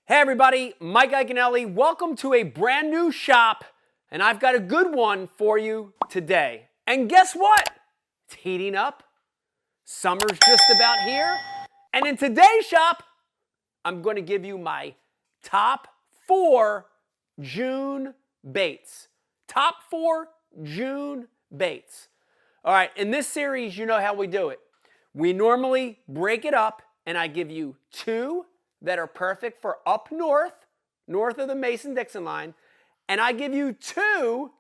Hey everybody, Mike Iaconelli. Welcome to a brand new shop, and I've got a good one for you today. And guess what? It's heating up. Summer's just about here. And in today's shop, I'm going to give you my top 4 June baits. Top 4 June baits. All right, in this series, you know how we do it. We normally break it up, and I give you 2 that are perfect for up north of the Mason-Dixon line, and I give you 2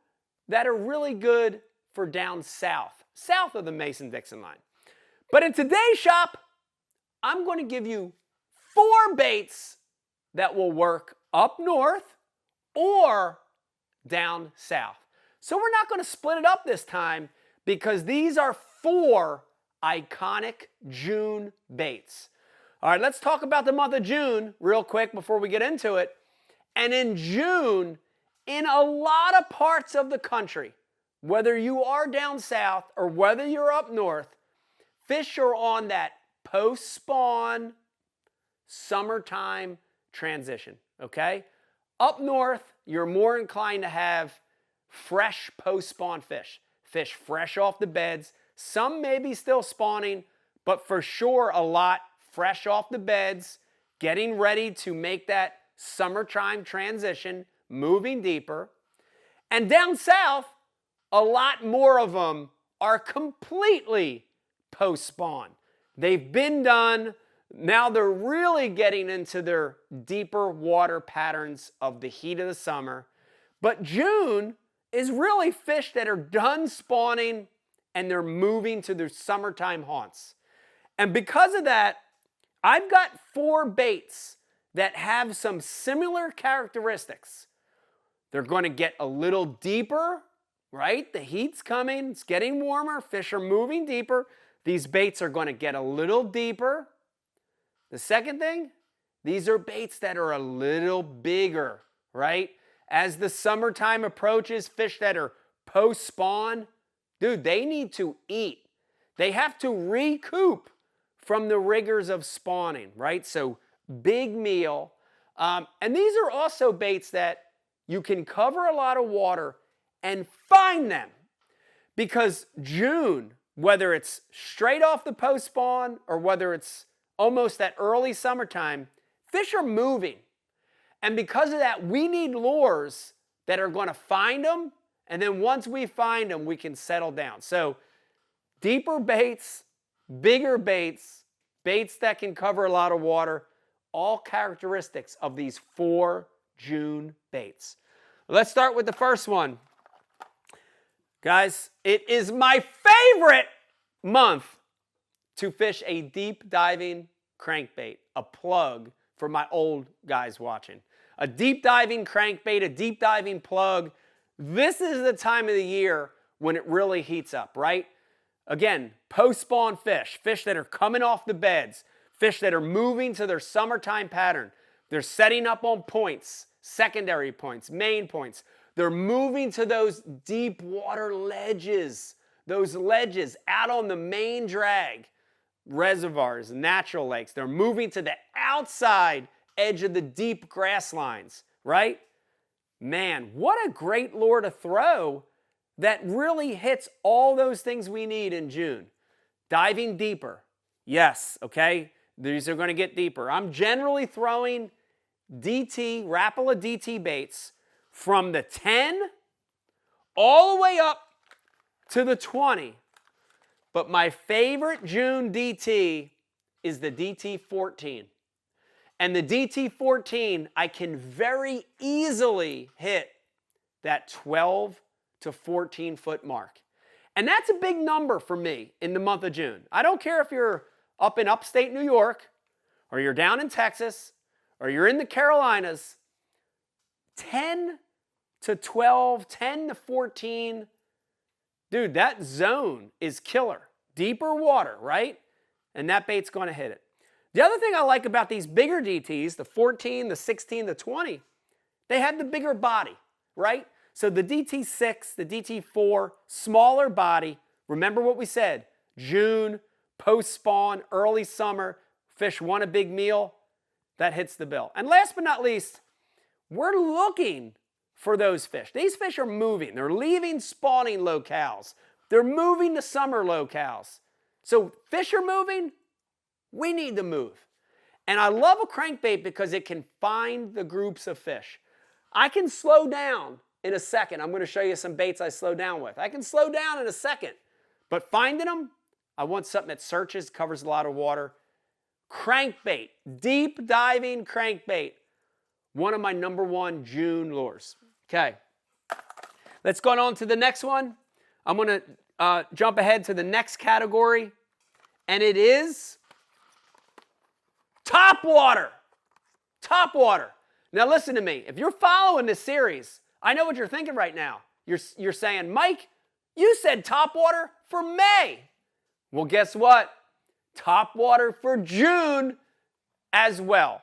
that are really good for down south of the Mason-Dixon line. But in today's shop, I'm going to give you 4 baits that will work up north or down south. So we're not going to split it up this time because these are 4 iconic June baits. All right, let's talk about the month of June real quick before we get into it. And in June, in a lot of parts of the country, whether you are down south or whether you're up north, fish are on that post-spawn summertime transition, okay? Up north, you're more inclined to have fresh post-spawn fish. Fish fresh off the beds. Some may be still spawning, but for sure a lot fresh off the beds, getting ready to make that summertime transition, moving deeper. And down south, a lot more of them are completely post-spawn. They've been done. Now they're really getting into their deeper water patterns of the heat of the summer. But June is really fish that are done spawning and they're moving to their summertime haunts. And because of that, I've got 4 baits that have some similar characteristics. They're going to get a little deeper, right? The heat's coming, it's getting warmer, fish are moving deeper. These baits are going to get a little deeper. The second thing, these are baits that are a little bigger, right? As the summertime approaches, fish that are post-spawn, dude, they need to eat. They have to recoup from the rigors of spawning, right? So big meal. And these are also baits that you can cover a lot of water and find them. Because June, whether it's straight off the post-spawn or whether it's almost that early summertime, fish are moving. And because of that, we need lures that are going to find them. And then once we find them, we can settle down. So deeper baits, bigger baits, baits that can cover a lot of water, all characteristics of these 4 June baits. Let's start with the first one. Guys, it is my favorite month to fish a deep diving crankbait, a plug for my old guys watching. A deep diving crankbait, a deep diving plug. This is the time of the year when it really heats up, right? Again, post-spawn fish, fish that are coming off the beds, fish that are moving to their summertime pattern. They're setting up on points, secondary points, main points. They're moving to those deep water ledges, those ledges out on the main drag, reservoirs, natural lakes. They're moving to the outside edge of the deep grass lines, right? Man, what a great lure to throw that really hits all those things we need in June. Diving deeper. Yes, okay? These are going to get deeper. I'm generally throwing Rapala DT baits from the 10 all the way up to the 20. But my favorite June DT is the DT14. And the DT14, I can very easily hit that 12 to 14 foot mark. And that's a big number for me in the month of June. I don't care if you're up in upstate New York or you're down in Texas or you're in the Carolinas. 10 to 12, 10 to 14, dude, that zone is killer. Deeper water, right? And that bait's going to hit it. The other thing I like about these bigger DTs, the 14, the 16, the 20, they have the bigger body, right? So the DT6, the DT4, smaller body. Remember what we said, June, post-spawn, early summer, fish want a big meal. that hits the bill. And last but not least, we're looking for those fish. These fish are moving. They're leaving spawning locales. They're moving to summer locales. So fish are moving, we need to move. And I love a crankbait because it can find the groups of fish. I can slow down in a second. I'm going to show you some baits I slow down with. I can slow down in a second. But finding them, I want something that searches, covers a lot of water. Crankbait, deep diving crankbait. One of my #1 June lures. Okay, let's go on to the next one. I'm going to jump ahead to the next category, and it is topwater. Topwater. Now listen to me. If you're following this series, I know what you're thinking right now. You're saying, Mike, you said topwater for May. Well, guess what? Topwater for June as well.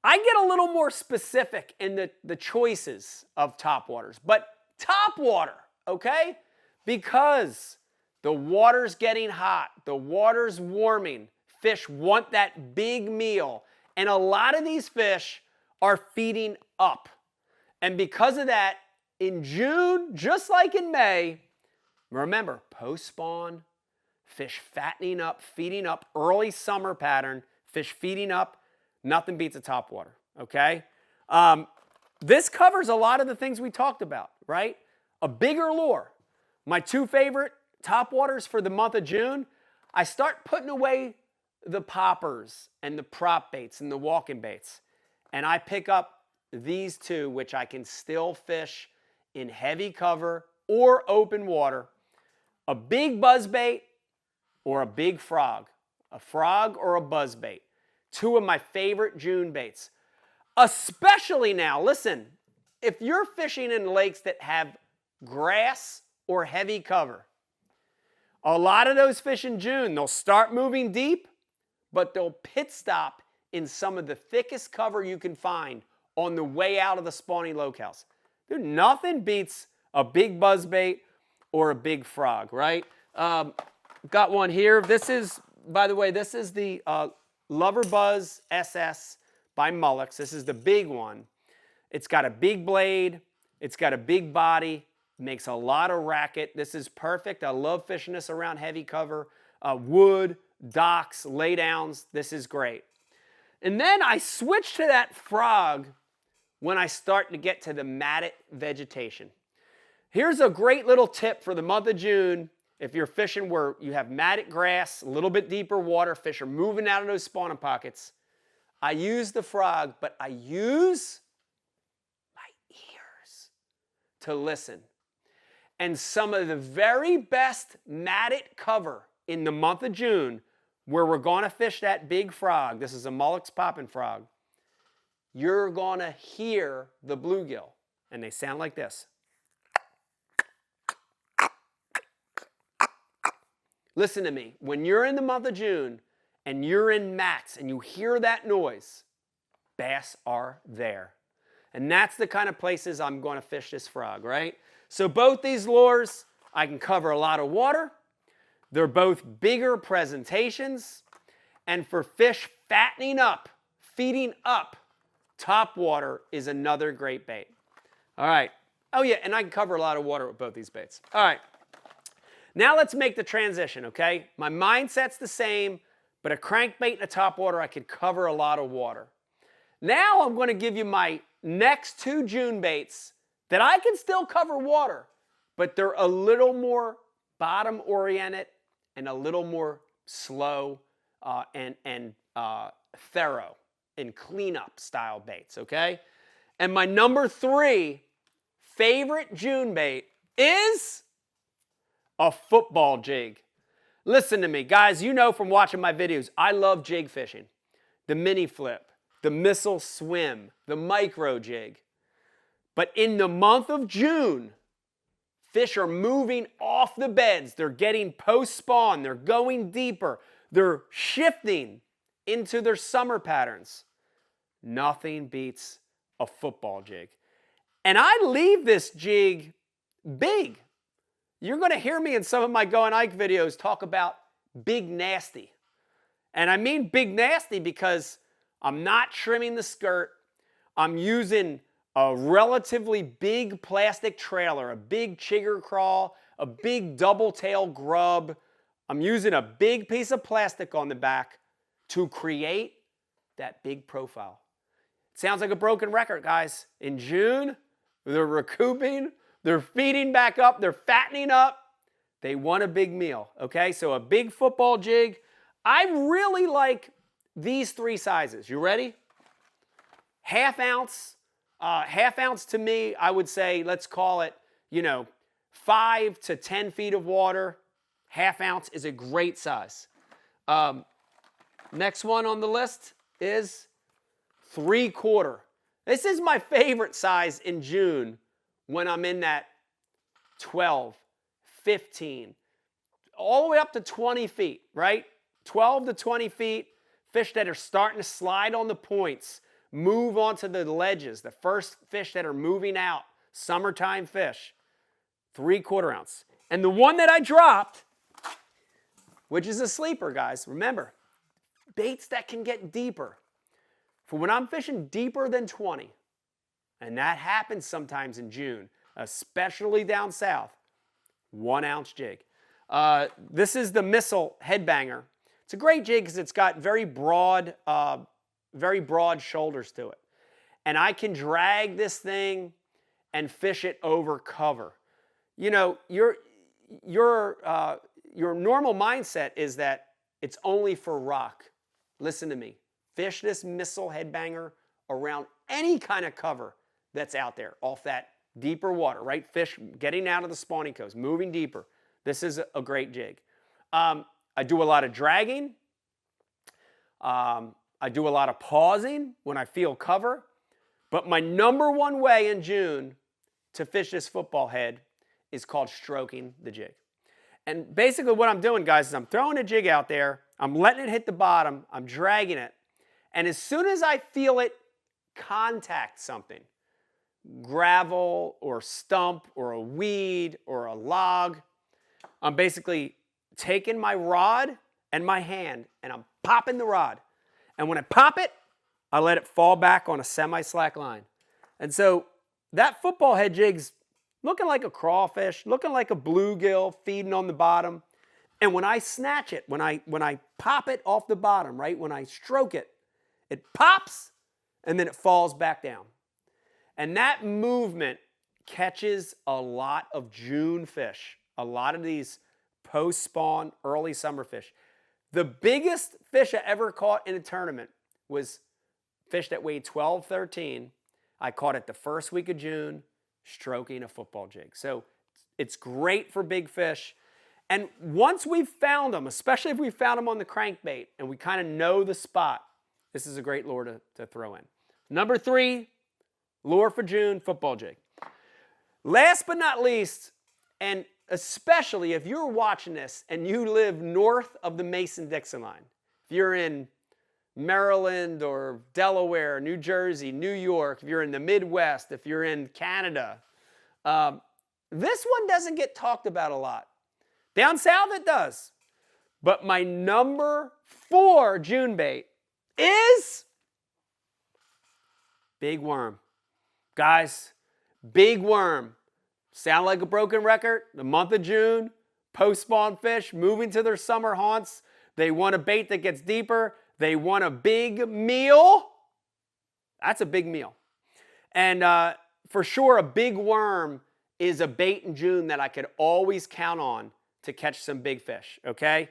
I get a little more specific in the choices of topwaters, but topwater, okay? Because the water's getting hot, the water's warming, fish want that big meal, and a lot of these fish are feeding up. And because of that, in June, just like in May, remember, post-spawn, fish fattening up, feeding up, early summer pattern, fish feeding up, nothing beats a topwater, okay? This covers a lot of the things we talked about, right? A bigger lure. My 2 favorite topwaters for the month of June, I start putting away the poppers and the prop baits and the walking baits. And I pick up these 2, which I can still fish in heavy cover or open water. A big buzzbait or a big frog. A frog or a buzzbait. 2 of my favorite June baits. Especially now, listen, if you're fishing in lakes that have grass or heavy cover, a lot of those fish in June, they'll start moving deep, but they'll pit stop in some of the thickest cover you can find on the way out of the spawning locales. Dude, nothing beats a big buzzbait or a big frog, right? Got one here. This is, by the way, this is the Lover Buzz SS by Molex. This is the big one. It's got a big blade. It's got a big body. Makes a lot of racket. This is perfect. I love fishing this around heavy cover. Wood, docks, laydowns. This is great. And then I switch to that frog when I start to get to the matted vegetation. Here's a great little tip for the month of June. If you're fishing where you have matted grass, a little bit deeper water, fish are moving out of those spawning pockets, I use the frog, but I use my ears to listen. And some of the very best matted cover in the month of June, where we're going to fish that big frog, this is a Molex popping frog, you're going to hear the bluegill. And they sound like this. Listen to me. When you're in the month of June and you're in mats and you hear that noise, bass are there. And that's the kind of places I'm going to fish this frog, right? So both these lures, I can cover a lot of water. They're both bigger presentations. And for fish fattening up, feeding up, topwater is another great bait. All right. Oh yeah, and I can cover a lot of water with both these baits. All right. Now let's make the transition, okay? My mindset's the same, but a crankbait and a topwater, I could cover a lot of water. Now I'm going to give you my next 2 June baits that I can still cover water, but they're a little more bottom-oriented and a little more slow and thorough and cleanup style baits, okay? And my number 3 favorite June bait is a football jig. Listen to me, guys. You know from watching my videos, I love jig fishing. The mini flip, the missile swim, the micro jig. But in the month of June, fish are moving off the beds. They're getting post-spawn. They're going deeper. They're shifting into their summer patterns. Nothing beats a football jig. And I leave this jig big. You're going to hear me in some of my Going Ike videos talk about big nasty. And I mean big nasty because I'm not trimming the skirt. I'm using a relatively big plastic trailer, a big chigger crawl, a big double tail grub. I'm using a big piece of plastic on the back to create that big profile. It sounds like a broken record, guys. In June, they're recouping, they're feeding back up, they're fattening up. They want a big meal, okay? So a big football jig. I really like these three sizes. You ready? Half ounce. Half ounce to me, I would say, let's call it, 5 to 10 feet of water. Half ounce is a great size. Next one on the list is 3/4. This is my favorite size in June when I'm in that 12, 15, all the way up to 20 feet, right? 12 to 20 feet, fish that are starting to slide on the points, move onto the ledges, the first fish that are moving out, summertime fish, 3/4 ounce. And the one that I dropped, which is a sleeper, guys, remember, baits that can get deeper. For when I'm fishing deeper than 20, and that happens sometimes in June, especially down south, 1 ounce jig. This is the Missile Headbanger. It's a great jig because it's got very broad shoulders to it. And I can drag this thing and fish it over cover. Your normal mindset is that it's only for rock. Listen to me. Fish this Missile Headbanger around any kind of cover that's out there, off that deeper water, right? Fish getting out of the spawning coast, moving deeper. This is a great jig. I do a lot of dragging. I do a lot of pausing when I feel cover. But my number one way in June to fish this football head is called stroking the jig. And basically what I'm doing, guys, is I'm throwing a jig out there. I'm letting it hit the bottom. I'm dragging it. And as soon as I feel it contact something, gravel or stump or a weed or a log, I'm basically taking my rod and my hand and I'm popping the rod. And when I pop it, I let it fall back on a semi-slack line. And so that football head jig's looking like a crawfish, looking like a bluegill feeding on the bottom. And when I snatch it, when I pop it off the bottom, right, when I stroke it, it pops and then it falls back down. And that movement catches a lot of June fish, a lot of these post-spawn early summer fish. The biggest fish I ever caught in a tournament was fish that weighed 12, 13. I caught it the first week of June, stroking a football jig. So it's great for big fish. And once we've found them, especially if we found them on the crankbait and we kind of know the spot, this is a great lure to throw in. Number 3, lure for June, football jig. Last but not least, and especially if you're watching this and you live north of the Mason-Dixon line, if you're in Maryland or Delaware, New Jersey, New York, if you're in the Midwest, if you're in Canada, this one doesn't get talked about a lot. Down south it does. But my number 4 June bait is big worm. Guys, big worm. Sound like a broken record? The month of June, post-spawn fish moving to their summer haunts. They want a bait that gets deeper. They want a big meal. That's a big meal. And for sure, a big worm is a bait in June that I could always count on to catch some big fish, okay?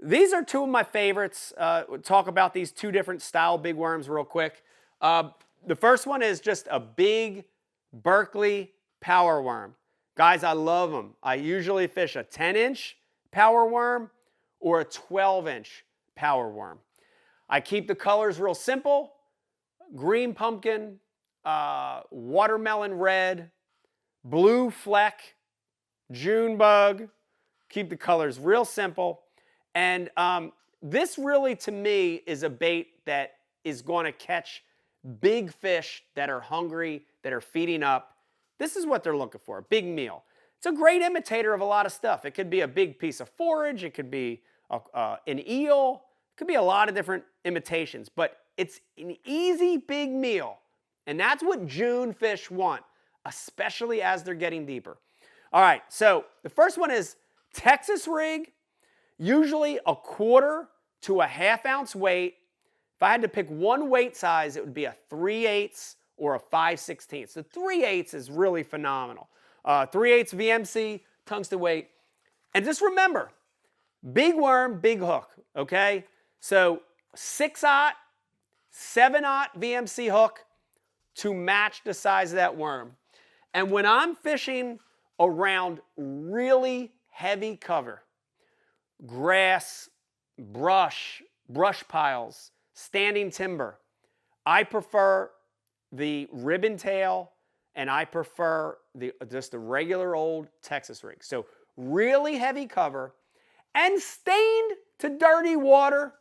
These are 2 of my favorites. We'll talk about these 2 different style big worms real quick. The first one is just a big Berkeley power worm. Guys, I love them. I usually fish a 10-inch power worm or a 12-inch power worm. I keep the colors real simple. Green pumpkin, watermelon red, blue fleck, June bug. Keep the colors real simple. And this really, to me, is a bait that is going to catch big fish that are hungry, that are feeding up. This is what they're looking for, a big meal. It's a great imitator of a lot of stuff. It could be a big piece of forage. It could be an eel. It could be a lot of different imitations. But it's an easy big meal. And that's what June fish want, especially as they're getting deeper. All right, so the first one is Texas rig, usually a 1/4 to a 1/2 ounce weight. If I had to pick one weight size, it would be a 3/8 or a 5/16. The 3/8 is really phenomenal. 3/8 VMC, tungsten weight. And just remember, big worm, big hook, okay? So 6/0, 7/0 VMC hook to match the size of that worm. And when I'm fishing around really heavy cover, grass, brush piles, standing timber, I prefer the ribbon tail and I prefer just the regular old Texas rig. So really heavy cover and stained to dirty water,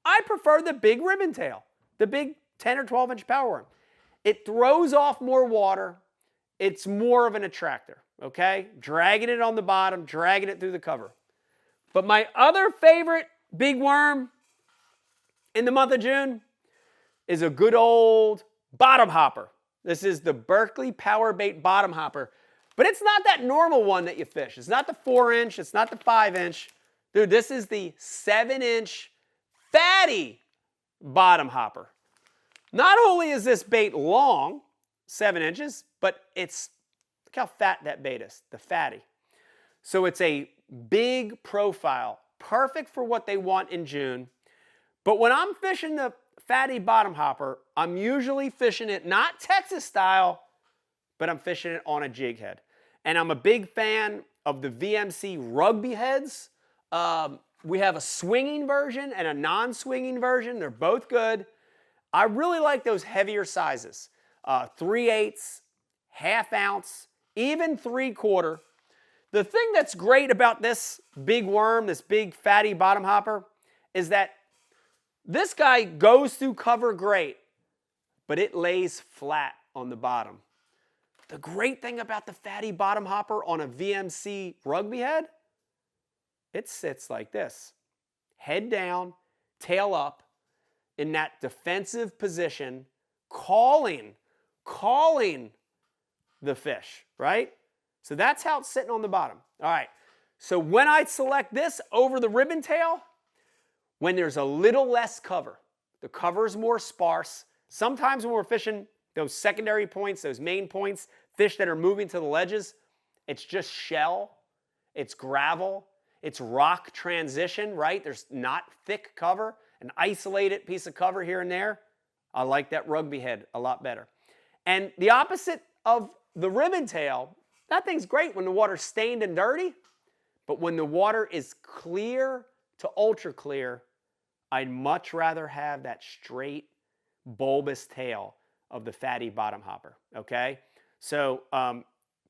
I prefer the big ribbon tail, the big 10 or 12 inch power worm. It throws off more water. It's more of an attractor, okay? Dragging it on the bottom, dragging it through the cover. But my other favorite big worm in the month of June is a good old bottom hopper. This is the Berkley Power Bait bottom hopper. But it's not that normal one that you fish. It's not the 4-inch, it's not the 5-inch. Dude, this is the 7-inch fatty bottom hopper. Not only is this bait long, 7 inches, but look how fat that bait is, the fatty. So it's a big profile, perfect for what they want in June. But when I'm fishing the fatty bottom hopper, I'm usually fishing it not Texas style, but I'm fishing it on a jig head. And I'm a big fan of the VMC rugby heads. We have a swinging version and a non-swinging version. They're both good. I really like those heavier sizes. 3/8, 1/2 ounce, even 3/4. The thing that's great about this big worm, this big fatty bottom hopper, is that this guy goes through cover great, but it lays flat on the bottom. The great thing about the fatty bottom hopper on a VMC rugby head, it sits like this. Head down, tail up, in that defensive position, calling the fish, right? So that's how it's sitting on the bottom. All right, so when I select this over the ribbon tail, when there's a little less cover, the cover is more sparse. Sometimes when we're fishing those secondary points, those main points, fish that are moving to the ledges, it's just shell, it's gravel, it's rock transition, right? There's not thick cover, an isolated piece of cover here and there. I like that rugby head a lot better. And the opposite of the ribbon tail, that thing's great when the water's stained and dirty, but when the water is clear to ultra clear, I'd much rather have that straight bulbous tail of the fatty bottom hopper, okay? So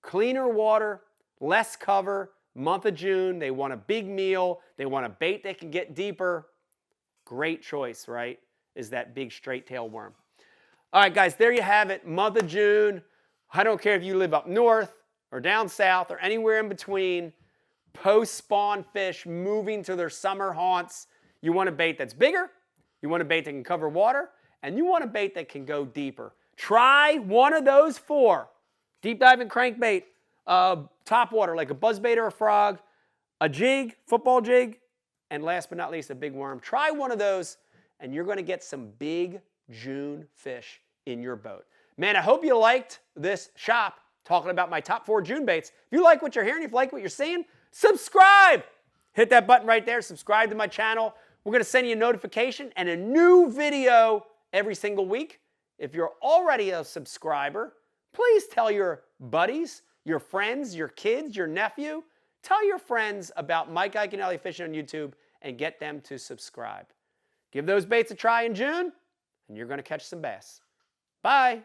cleaner water, less cover, month of June, they want a big meal, they want a bait that can get deeper. Great choice, right? Is that big straight tail worm. All right, guys, there you have it, month of June. I don't care if you live up north or down south or anywhere in between, post-spawn fish moving to their summer haunts. You want a bait that's bigger, you want a bait that can cover water, and you want a bait that can go deeper. Try one of those 4. Deep diving crankbait, topwater like a buzzbait or a frog, a jig, football jig, and last but not least, a big worm. Try one of those, and you're gonna get some big June fish in your boat. Man, I hope you liked this shop talking about my top 4 June baits. If you like what you're hearing, if you like what you're seeing, subscribe. Hit that button right there, subscribe to my channel. We're gonna send you a notification and a new video every single week. If you're already a subscriber, please tell your buddies, your friends, your kids, your nephew, tell your friends about Mike Iaconelli Fishing on YouTube and get them to subscribe. Give those baits a try in June, and you're gonna catch some bass. Bye.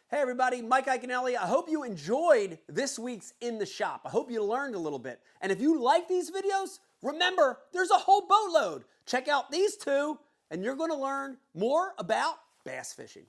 Hey everybody, Mike Iaconelli. I hope you enjoyed this week's In the Shop. I hope you learned a little bit. And if you like these videos, remember, there's a whole boatload. Check out these 2, and you're gonna learn more about bass fishing.